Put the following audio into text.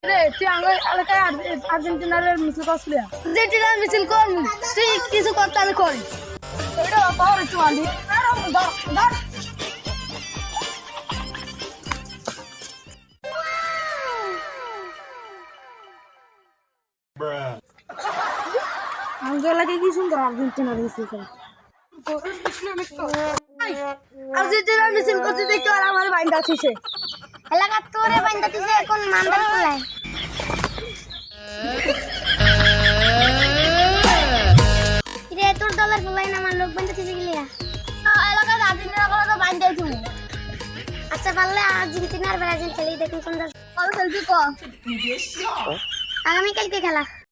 রে তুই আমার এলাকায় আর্জেন্টিনার মিছিল করছিলি আর্জেন্টিনার মিছিল কর তুই কিছু করতে আমি করি এটা পাওয়ার একটু আলি আঙ্গেলাকে কি সুন্দর আর্জেন্টিনার মিছিল করে আর্জেন্টিনার মিছিল করতে দেখতে আর আমার বাইন্দা আছে এলাকা তোরে বাইন্দা দিছে এখন মান্দার কোলায় রে তোর ডলার কোলায় না আমার লোক বাইন্দা দিছে গিলিয়া এলাকার আর্জেন্টিনা করে তো বাইন্দা তুমি আচ্ছা পারলে আর্জেন্টিনার ব্রাজিল খেলি দেখুন সুন্দর কল খেলবি কো আগামী কালকে খেলা